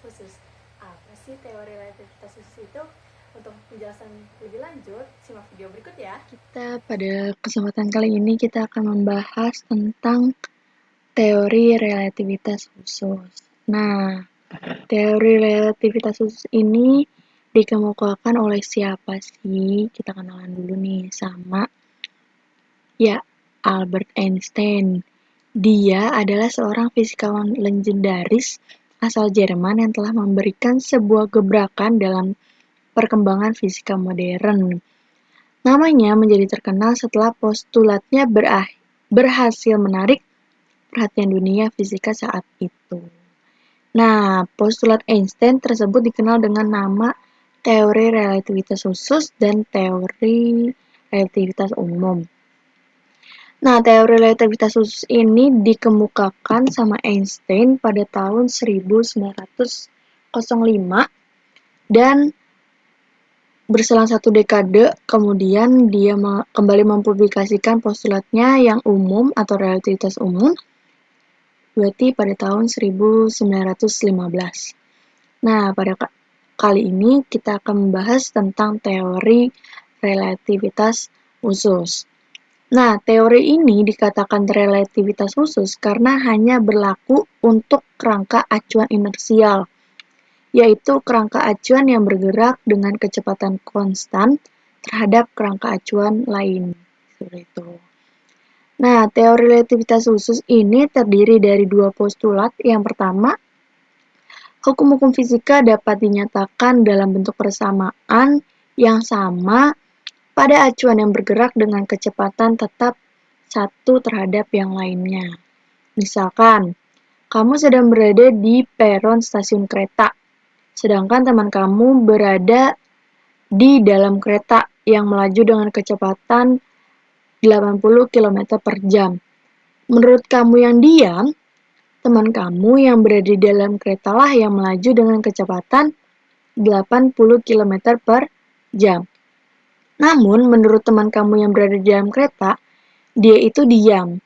khusus. Apa sih teori relativitas khusus itu? Untuk penjelasan lebih lanjut, simak video berikut ya. Pada kesempatan kali ini kita akan membahas tentang teori relativitas khusus. Nah, teori relativitas khusus ini dikemukakan oleh siapa sih? Kita kenalan dulu nih sama Albert Einstein. Dia adalah seorang fisikawan legendaris asal Jerman yang telah memberikan sebuah gebrakan dalam perkembangan fisika modern. Namanya menjadi terkenal setelah postulatnya berhasil menarik perhatian dunia fisika saat itu. Nah, postulat Einstein tersebut dikenal dengan nama teori relativitas khusus dan teori relativitas umum. Nah, teori relativitas khusus ini dikemukakan sama Einstein pada tahun 1905 dan berselang 1 dekade kemudian dia kembali mempublikasikan postulatnya yang umum atau relativitas umum, berarti pada tahun 1915. Nah, pada kali ini kita akan membahas tentang teori relativitas khusus. Nah, teori ini dikatakan relativitas khusus karena hanya berlaku untuk kerangka acuan inersial, yaitu kerangka acuan yang bergerak dengan kecepatan konstan terhadap kerangka acuan lain. Seperti itu. Nah, teori relativitas khusus ini terdiri dari 2 postulat. Yang pertama, hukum-hukum fisika dapat dinyatakan dalam bentuk persamaan yang sama pada acuan yang bergerak dengan kecepatan tetap satu terhadap yang lainnya. Misalkan, kamu sedang berada di peron stasiun kereta, sedangkan teman kamu berada di dalam kereta yang melaju dengan kecepatan 80 km per jam. Menurut kamu yang diam, teman kamu yang berada di dalam kereta lah yang melaju dengan kecepatan 80 km per jam. Namun, menurut teman kamu yang berada di dalam kereta, dia itu diam.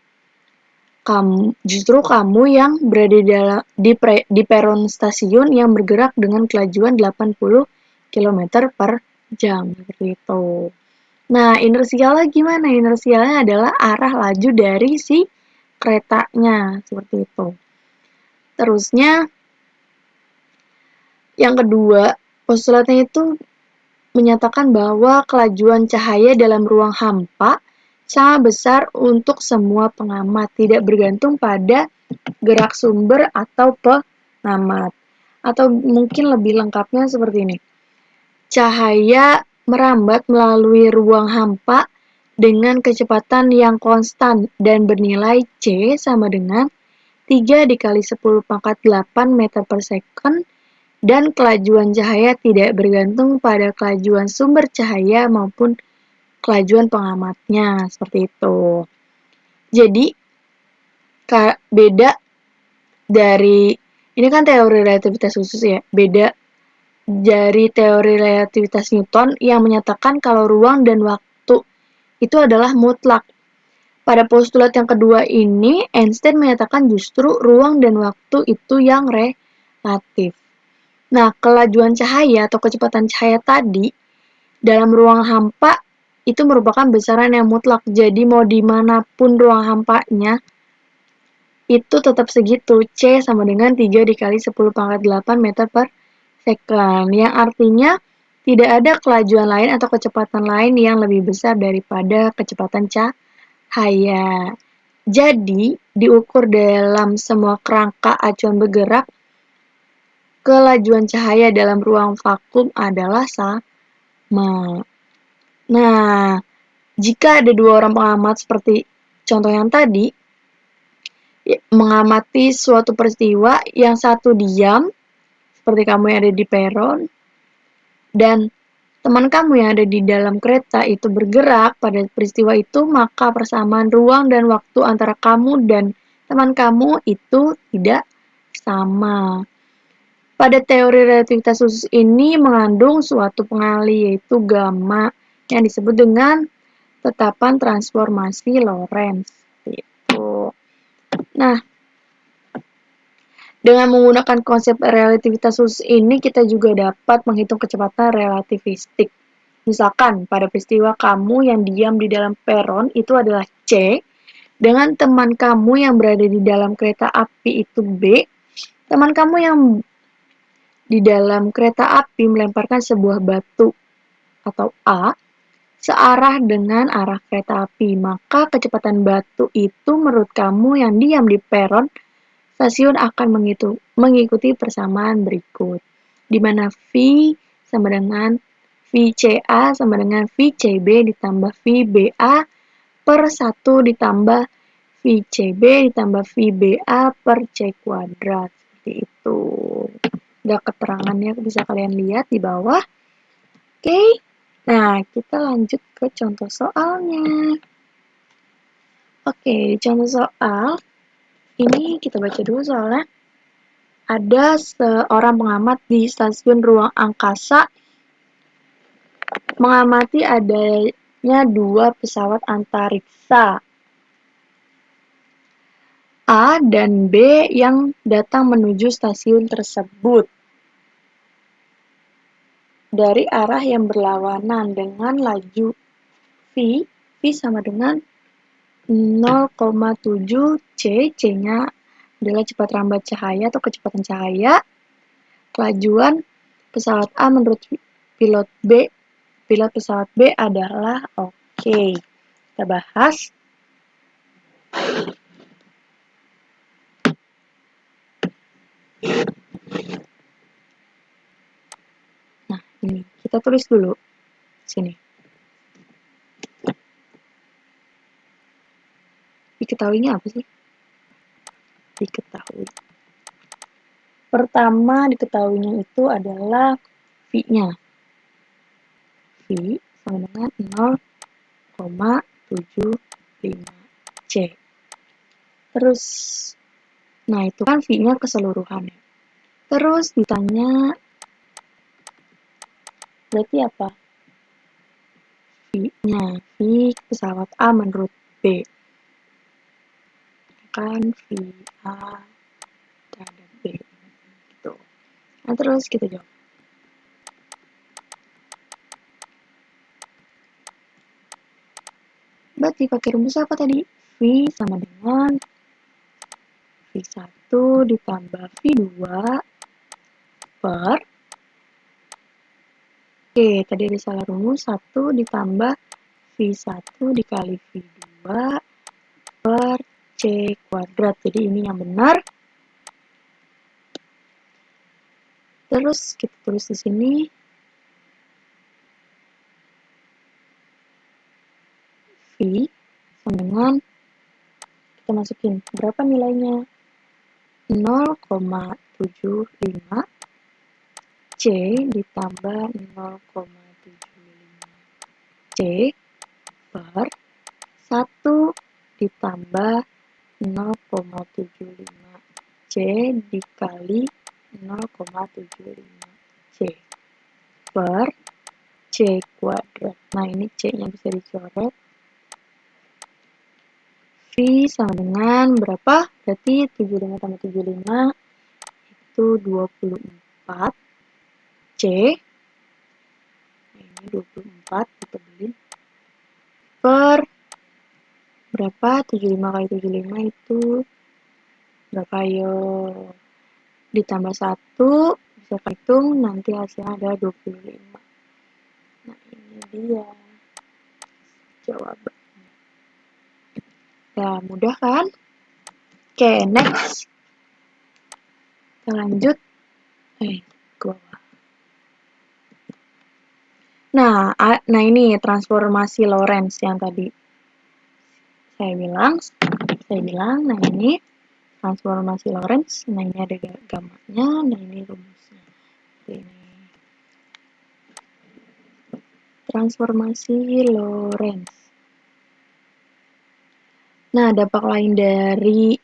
Justru kamu yang berada di peron stasiun yang bergerak dengan kelajuan 80 km per jam. Seperti itu. Nah, inersialnya gimana? Inersialnya adalah arah laju dari si keretanya. Seperti itu. Terusnya, yang kedua, postulatnya itu menyatakan bahwa kelajuan cahaya dalam ruang hampa sama besar untuk semua pengamat, tidak bergantung pada gerak sumber atau pengamat. Atau mungkin lebih lengkapnya seperti ini. Cahaya merambat melalui ruang hampa dengan kecepatan yang konstan dan bernilai C sama dengan 3 dikali 10 pangkat 8 meter per second, dan kelajuan cahaya tidak bergantung pada kelajuan sumber cahaya maupun kelajuan pengamatnya, seperti itu. Jadi, beda dari, ini kan teori relativitas khusus ya, beda dari teori relativitas Newton yang menyatakan kalau ruang dan waktu itu adalah mutlak. Pada postulat yang kedua ini, Einstein menyatakan justru ruang dan waktu itu yang relatif. Nah, kelajuan cahaya atau kecepatan cahaya tadi dalam ruang hampa itu merupakan besaran yang mutlak. Jadi mau dimanapun ruang hampanya itu tetap segitu. C sama dengan 3 dikali 10 pangkat 8 meter per second. Yang artinya tidak ada kelajuan lain atau kecepatan lain yang lebih besar daripada kecepatan cahaya. Jadi, diukur dalam semua kerangka acuan bergerak, kelajuan cahaya dalam ruang vakum adalah sama. Nah, jika ada 2 orang pengamat seperti contoh yang tadi, mengamati suatu peristiwa, yang satu diam, seperti kamu yang ada di peron, dan teman kamu yang ada di dalam kereta itu bergerak pada peristiwa itu, maka persamaan ruang dan waktu antara kamu dan teman kamu itu tidak sama. Pada teori relativitas khusus ini mengandung suatu pengali, yaitu gamma, yang disebut dengan tetapan transformasi Lorentz. Gitu. Nah, Dengan menggunakan konsep relativitas khusus ini, kita juga dapat menghitung kecepatan relativistik. Misalkan, pada peristiwa kamu yang diam di dalam peron itu adalah C, dengan teman kamu yang berada di dalam kereta api itu B, teman kamu yang di dalam kereta api melemparkan sebuah batu atau A searah dengan arah kereta api, maka kecepatan batu itu menurut kamu yang diam di peron stasiun akan mengikuti persamaan berikut, di mana V sama dengan VCA sama dengan VCB ditambah VBA per 1 ditambah VCB ditambah VBA per C kuadrat. Seperti itu. Udah keterangannya bisa kalian lihat di bawah. Oke, nah kita lanjut ke contoh soalnya. Oke, contoh soal ini kita baca dulu soalnya. Ada seorang pengamat di stasiun ruang angkasa mengamati adanya dua pesawat antariksa A dan B yang datang menuju stasiun tersebut dari arah yang berlawanan dengan laju V sama dengan 0,7 C, C-nya adalah cepat rambat cahaya atau kecepatan cahaya. Kelajuan pesawat A menurut pilot pesawat B adalah oke. Kita bahas. Nah, ini kita tulis dulu sini. Diketahuinya apa sih? Diketahui. Pertama diketahuinya itu adalah V-nya. V sama dengan 0,75 C. Terus, nah itu kan V-nya keseluruhan. Terus ditanya, berarti apa? V-nya, V pesawat A menurut B. Kan V A terhadap B. Gitu. Nah terus kita jawab. Berarti pakai rumus apa tadi? V sama dengan V1 ditambah V2 per Oke, tadi ada salah rumus 1 ditambah V1 dikali V2 per C kuadrat. Jadi ini yang benar. Terus kita tulis di sini V sama dengan kita masukin berapa nilainya? 0,75 C ditambah 0,75 C per 1 ditambah 0,75 C dikali 0,75 C per C kuadrat. Nah, ini C-nya bisa dicoret. V sama dengan berapa? Berarti 75 tambah 75 itu 24 C. Nah, ini 24 ditebelin per berapa? 75 kali 75 itu berapa? Ayo ditambah 1 bisa hitung, nanti hasilnya ada 25. Nah, ini dia jawabannya. Ya, mudah kan? Oke, next. Kita lanjut. Nah, ini transformasi Lorentz yang tadi saya bilang, nah ini transformasi Lorentz, nah ini ada gambarnya, nah ini rumusnya. Ini transformasi Lorentz. Nah, dampak lain dari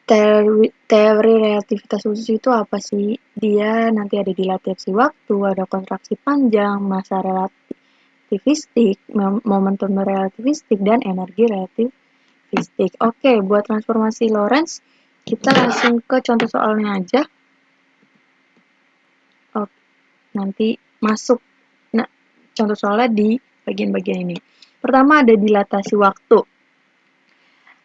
teori relativitas khusus itu apa sih? Dia nanti ada dilatasi waktu, ada kontraksi panjang, masa relativistik, momentum relativistik, dan energi relativistik. Oke, buat transformasi Lorentz, kita langsung ke contoh soalnya aja. Oh, nanti masuk contoh soalnya di bagian-bagian ini. Pertama ada dilatasi waktu.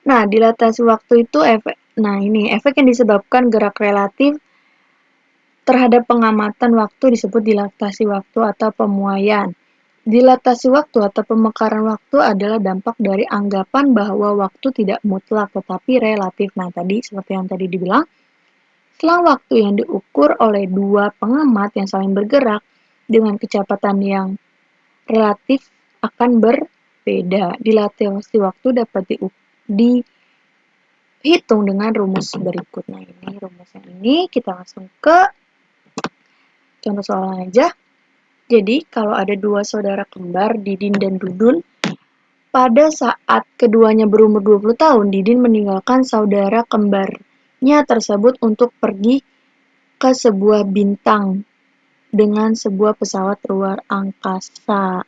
Nah, dilatasi waktu itu efek yang disebabkan gerak relatif terhadap pengamatan waktu disebut dilatasi waktu atau pemuaian. Dilatasi waktu atau pemekaran waktu adalah dampak dari anggapan bahwa waktu tidak mutlak tetapi relatif. Nah, tadi seperti yang tadi dibilang, selang waktu yang diukur oleh dua pengamat yang saling bergerak dengan kecepatan yang relatif akan berbeda. Dilatasi waktu dapat dihitung dengan rumus berikut. Nah, ini rumusnya ini kita langsung ke contoh soalnya aja. Jadi, kalau ada dua saudara kembar, Didin dan Dudun, pada saat keduanya berumur 20 tahun, Didin meninggalkan saudara kembarnya tersebut untuk pergi ke sebuah bintang dengan sebuah pesawat luar angkasa.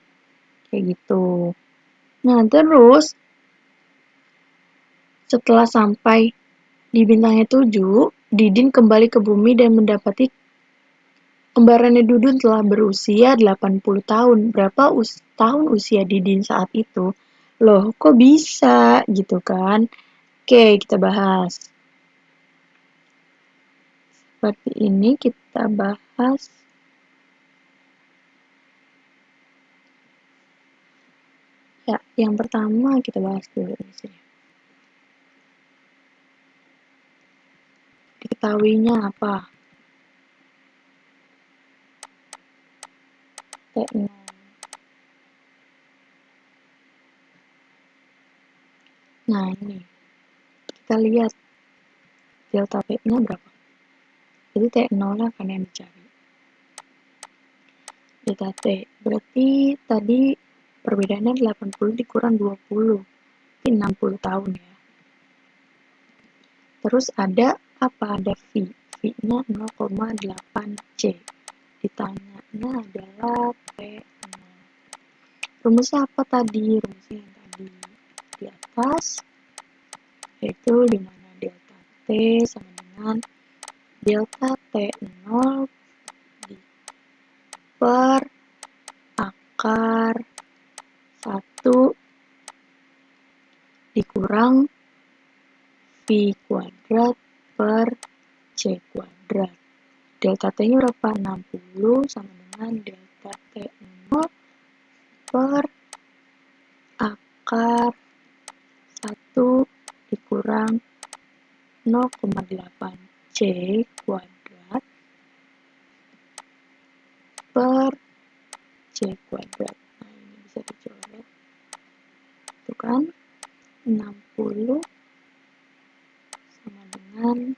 Kayak gitu. Nah, terus setelah sampai di bintangnya 7, Didin kembali ke bumi dan mendapati kembarannya Dudun telah berusia 80 tahun. Berapa tahun usia Didin saat itu? Loh, kok bisa? Gitu kan? Oke, kita bahas. Seperti ini kita bahas. Ya, yang pertama kita bahas dulu di sini. Diketahuinya apa? T0. Nah, ini. Kita lihat delta T-nya berapa. Jadi T0-nya akan yang dicari. Delta T. Berarti tadi perbedaannya 80 dikurang 20. Ini 60 tahun ya. Terus ada apa? Ada V. V-nya 0,8 C. Ditanyanya adalah T0. Rumusnya apa tadi? Rumusnya yang tadi di atas, yaitu dimana delta T sama dengan delta T0 per akar 1 dikurang V kuadrat per C kuadrat. Delta T-nya berapa? 60 sama dengan delta T0 per akar 1 dikurang 0,8 C kuadrat per C kuadrat. Nah, ini bisa dicoret. Itu kan 60 sama dengan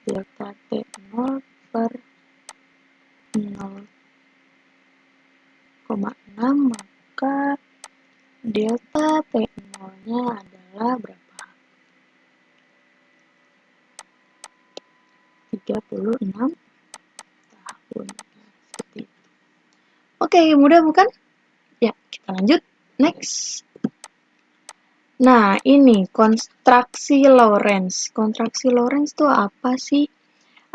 delta T0 per 0,6, maka delta T0-nya adalah berapa? 36 tahun. Seperti itu. Oke, mudah bukan? Ya, kita lanjut. Next. Nah, ini kontraksi Lorentz. Kontraksi Lorentz itu apa sih?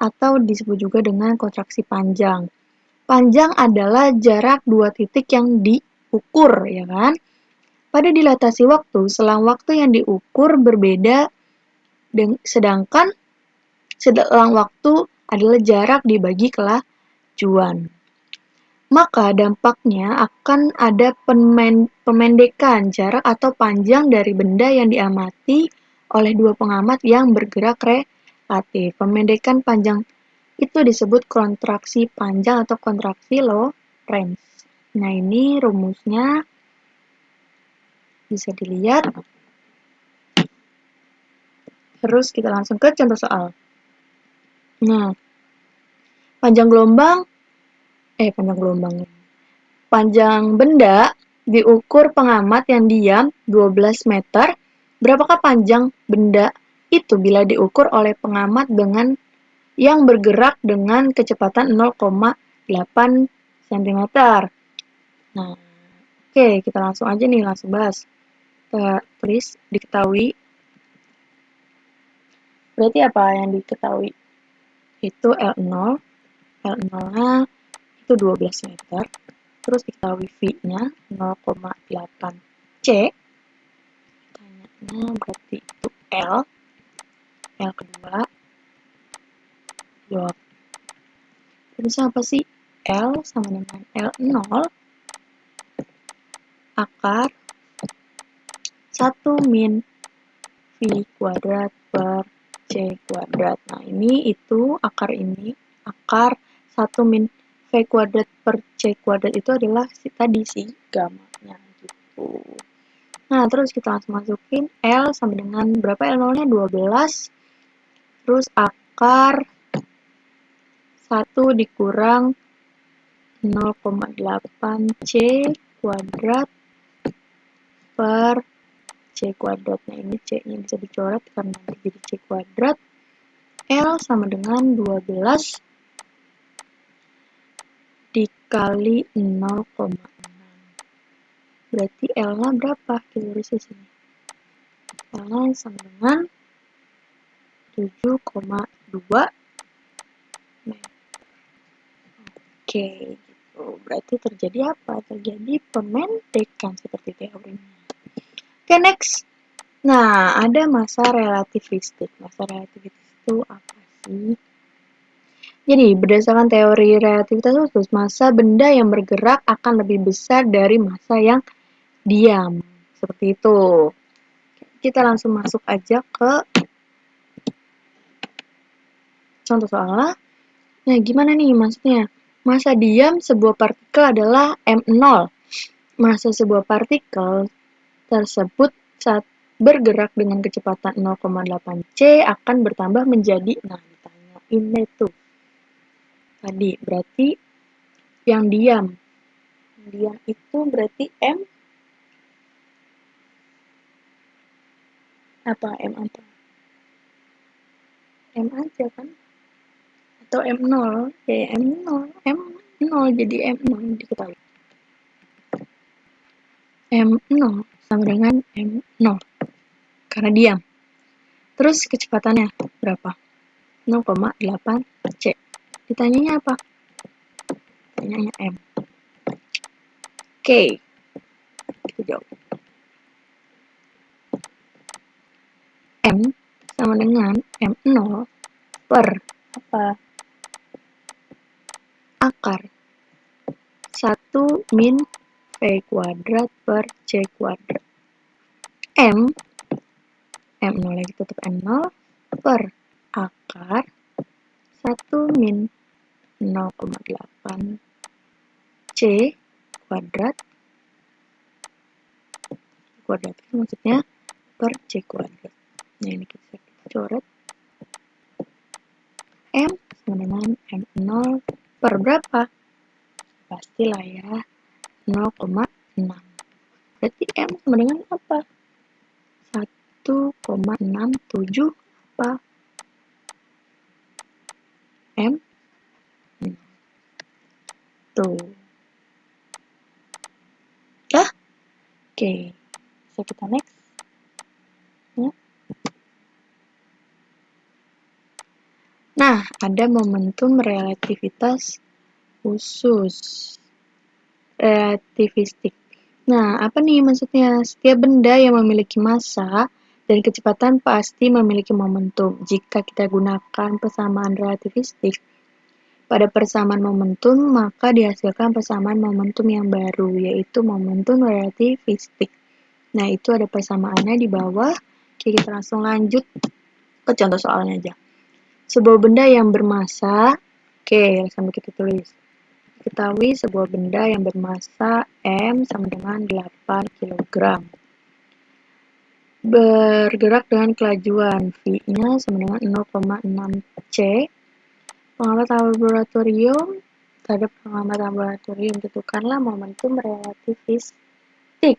Atau disebut juga dengan kontraksi panjang. Panjang adalah jarak dua titik yang diukur, ya kan? Pada dilatasi waktu, selang waktu yang diukur berbeda, sedangkan selang waktu adalah jarak dibagi kelajuan. Maka dampaknya akan ada pemendekan jarak atau panjang dari benda yang diamati oleh dua pengamat yang bergerak relatif. Pemendekan panjang itu disebut kontraksi panjang atau kontraksi Lorentz. Nah, ini rumusnya bisa dilihat. Terus kita langsung ke contoh soal. Nah, panjang benda diukur pengamat yang diam 12 meter. Berapakah panjang benda itu bila diukur oleh pengamat dengan yang bergerak dengan kecepatan 0,8 cm. Nah, oke, kita langsung aja nih, langsung bahas. Kita tulis, diketahui Berarti apa yang diketahui? Itu L0, L0-nya itu 12 meter, terus diketahui V-nya 0,8 C, tanyanya berarti itu L kedua, jawab. Terus apa sih? L sama dengan L0 akar 1 min V kuadrat per C kuadrat. Nah, ini itu akar ini, akar 1 min V kuadrat per C kuadrat itu adalah tadi si gamanya gitu. Nah, terus kita langsung masukin L sama dengan berapa L0-nya? 12. Terus akar 1 dikurang 0,8 C kuadrat per C kuadrat. Nah, ini C-nya bisa dicoret karena jadi C kuadrat. L sama dengan 12 dikali 0,6. Berarti L-nya berapa? Kita tulis di sini. L-nya sama dengan 7,2 meter. Oke, gitu. Berarti terjadi apa? Terjadi pemendekan seperti teorinya. Oke, next. Nah, ada masa relativistik. Masa relativistik itu apa sih? Jadi, berdasarkan teori relativitas khusus, massa benda yang bergerak akan lebih besar dari massa yang diam. Seperti itu. Kita langsung masuk aja ke contoh soalnya. Nah, gimana nih maksudnya? Massa diam sebuah partikel adalah M0. Massa sebuah partikel tersebut saat bergerak dengan kecepatan 0,8 C akan bertambah menjadi, nah ditanyain itu tadi, berarti yang diam. Yang diam itu berarti M apa? M apa? M aja kan? Atau M0? Ya M0. M0 jadi M0 diketahui. M0 sama dengan M0 karena diam. Terus kecepatannya berapa? 0,8 C. Ditanyanya apa? Ditanyanya M. Oke, kita jawab. M sama dengan M0 per apa? Akar 1 min V kuadrat per C kuadrat. M0 lagi tutup M0 per akar 1 min 0,8 C kuadrat itu maksudnya per C kuadrat. Nah, ini kita coret. M sama dengan M0 per berapa? Pastilah ya, 0,6. Berarti M sama dengan apa? 1,67 apa? M? Tuh. Dah? Oke. So, kita next. Ya. Nah, ada momentum relativitas khusus. Relativistik. Nah, apa nih maksudnya? Setiap benda yang memiliki massa dan kecepatan pasti memiliki momentum. Jika kita gunakan persamaan relativistik pada persamaan momentum, maka dihasilkan persamaan momentum yang baru, yaitu momentum relativistik. Nah, itu ada persamaannya di bawah. Oke, kita langsung lanjut ke contoh soalnya aja. Sebuah benda yang bermassa, oke, sambil kita tulis. Ketahui sebuah benda yang bermassa M sama dengan 8 kg. Bergerak dengan kelajuan V-nya sama dengan 0,6 C. Pengamat laboratorium, terhadap pengamat laboratorium tentukanlah momentum relativistik.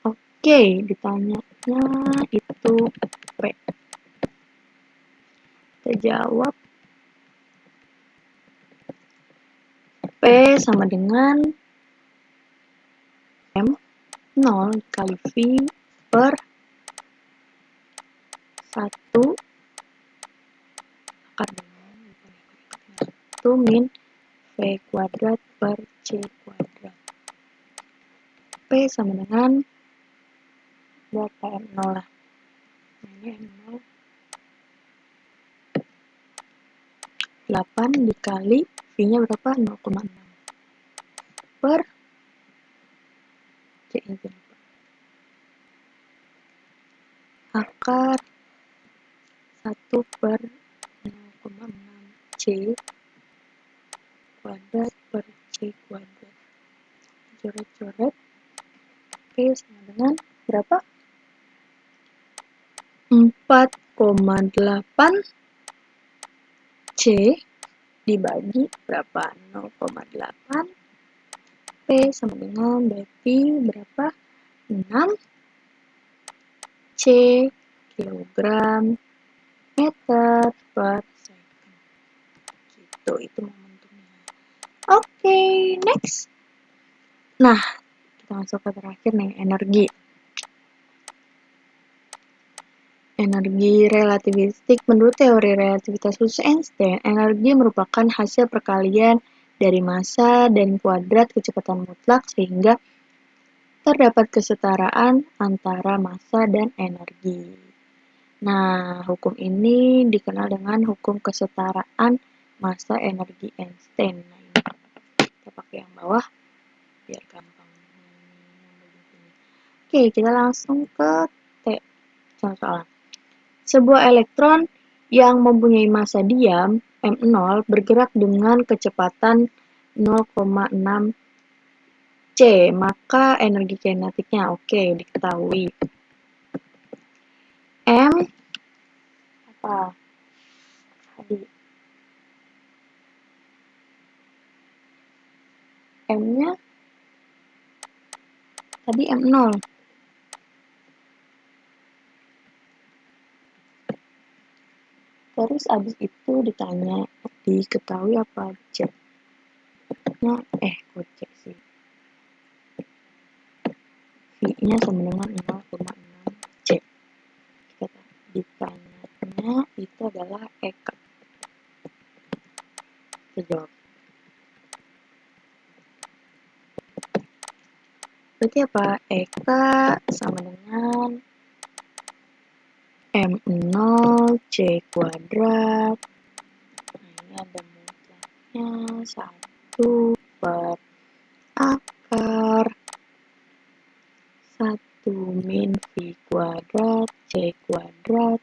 Oke, ditanyanya itu P. Kita jawab P sama dengan M0 kali V per 1 akar dengan 1 min V kuadrat per C kuadrat. P sama dengan berapa? M0 lah. Nah, ini M0 8 dikali V-nya berapa? 0,6 per C ini akar 1 per 0,6 C kuadrat per C kuadrat. Coret-coret. P sama dengan berapa? 4,8 C dibagi berapa? 0,8 P sama dengan berarti berapa? 6 C kilogram meter per second. Gitu, itu momentumnya. Oke, next. Nah, kita masuk ke terakhir nih, energi. Energi relativistik. Menurut teori relativitas khusus Einstein, energi merupakan hasil perkalian dari massa dan kuadrat kecepatan mutlak sehingga terdapat kesetaraan antara massa dan energi. Nah, hukum ini dikenal dengan hukum kesetaraan massa energi Einstein. Nah, ini kita pakai yang bawah biar gampang. Oke, kita langsung ke soal. Sebuah elektron yang mempunyai massa diam M0 bergerak dengan kecepatan 0,6 C, maka energi kinetiknya oke diketahui. M apa? M-nya tadi M0. Terus abis itu ditanya, diketahui apa C-nya, kok C sih? V-nya sama dengan 0,6 C. Ditanya itu adalah Eka. Kita jawab. Berarti apa? Eka sama dengan M0 C kuadrat. Nah, ini ada mutlaknya 1 per akar 1 min V kuadrat C kuadrat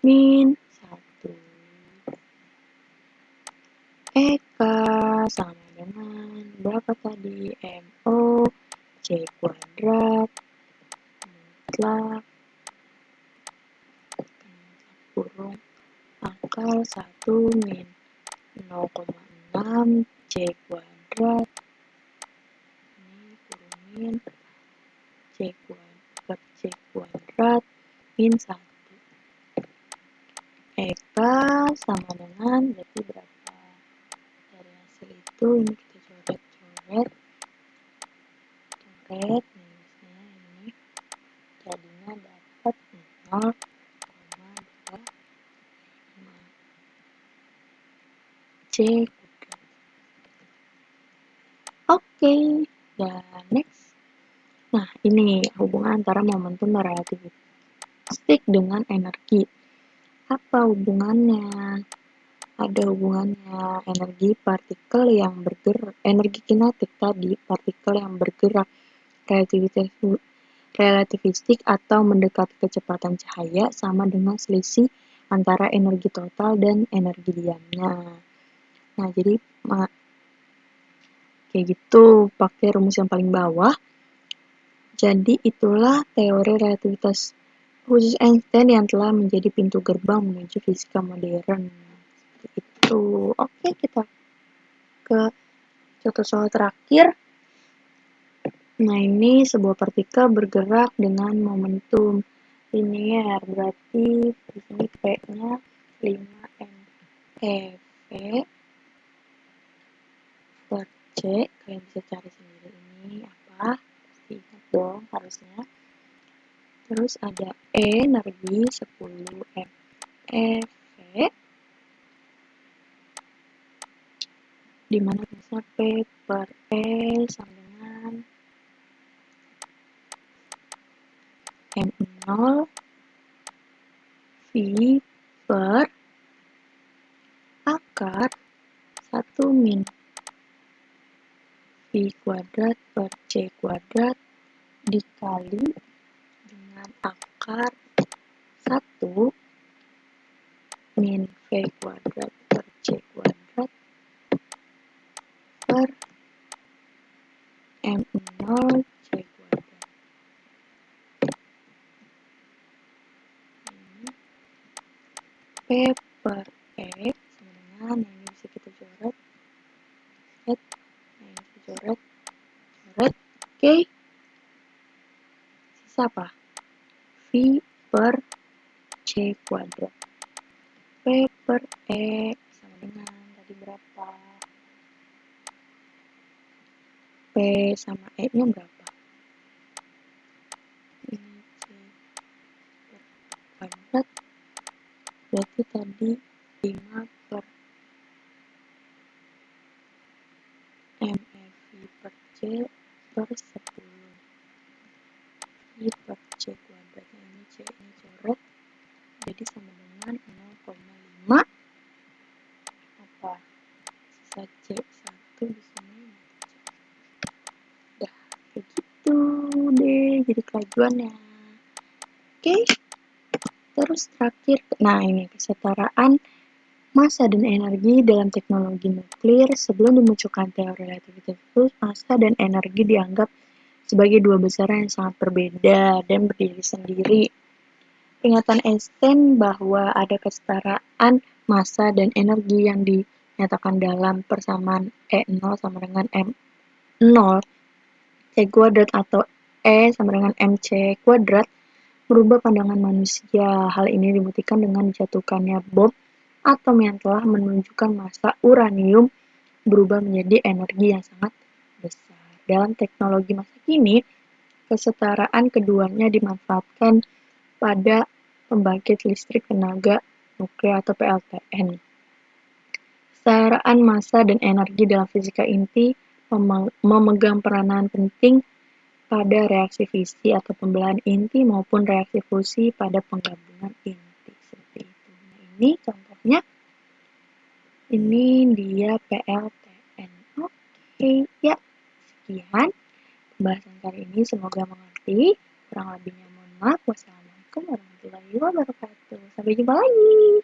min 1. Eka sama dengan berapa tadi? MO C kuadrat mutlak kurung akar 1 min 0,6 C kuadrat ini kurungin C kuadrat C kuadrat min 1. Eka sama dengan berarti berapa? Dari hasil itu ini kita coret-coret minusnya ini jadinya dapat 0,25 C kuadrat. Oke, dan next. Nah, ini hubungan antara momentum relativistik dengan energi. Apa hubungannya? Ada hubungannya energi partikel yang bergerak, energi kinetik tadi, partikel yang bergerak relativistik atau mendekati kecepatan cahaya sama dengan selisih antara energi total dan energi diamnya. Nah, jadi kayak gitu pakai rumus yang paling bawah. Jadi itulah teori relativitas khusus Einstein yang telah menjadi pintu gerbang menuju fisika modern. Itu. Oke, kita ke contoh soal terakhir. Nah, ini sebuah partikel bergerak dengan momentum linear, berarti di sini P-nya 5 MeV per C. Kalian bisa cari sendiri ini apa? Pasti ingat dong harusnya. Terus ada energi 10 MeV di mana rumusnya P per E sama dengan M0 V per akar 1 min V kuadrat per C kuadrat dikali dengan akar 1 min V kuadrat per C kuadrat per M0 C kuadrat. Ini P per E sama dengan, yang ini bisa kita coret, yang ini bisa coret, oke. Sisa apa? V per C kuadrat. P per E sama dengan tadi berapa? P sama E nya berapa? Ini C per kuadrat, berarti tadi 5 per MEV per C per 10. V per C kuadrat, ini C ini coret, jadi sama dengan 0,5 apa? Sisa C1 di sini. Udah, kayak gitu deh jadi kelajuannya. Oke, terus terakhir, nah ini kesetaraan massa dan energi dalam teknologi nuklir. Sebelum dimunculkan teori relativitas khusus, massa dan energi dianggap sebagai dua besaran yang sangat berbeda dan berdiri sendiri. Peringatan Einstein bahwa ada kesetaraan massa dan energi yang dinyatakan dalam persamaan E0 sama dengan M0 C kuadrat atau E sama dengan MC kuadrat merubah pandangan manusia. Hal ini dibuktikan dengan dijatuhkannya bom atom yang telah menunjukkan massa uranium berubah menjadi energi yang sangat besar. Dalam teknologi masa kini, kesetaraan keduanya dimanfaatkan pada pembangkit listrik tenaga nuklir atau PLTN. Kesetaraan massa dan energi dalam fisika inti memegang peranan penting pada reaksi fisi atau pembelahan inti maupun reaksi fusi pada penggabungan inti. Seperti itu. Nah, ini contohnya. Ini dia PLTN. Oke, ya. Sekian pembahasan kali ini. Semoga mengerti. Kurang lebihnya mohon maaf. Wassalamualaikum warahmatullahi wabarakatuh. Sampai jumpa lagi.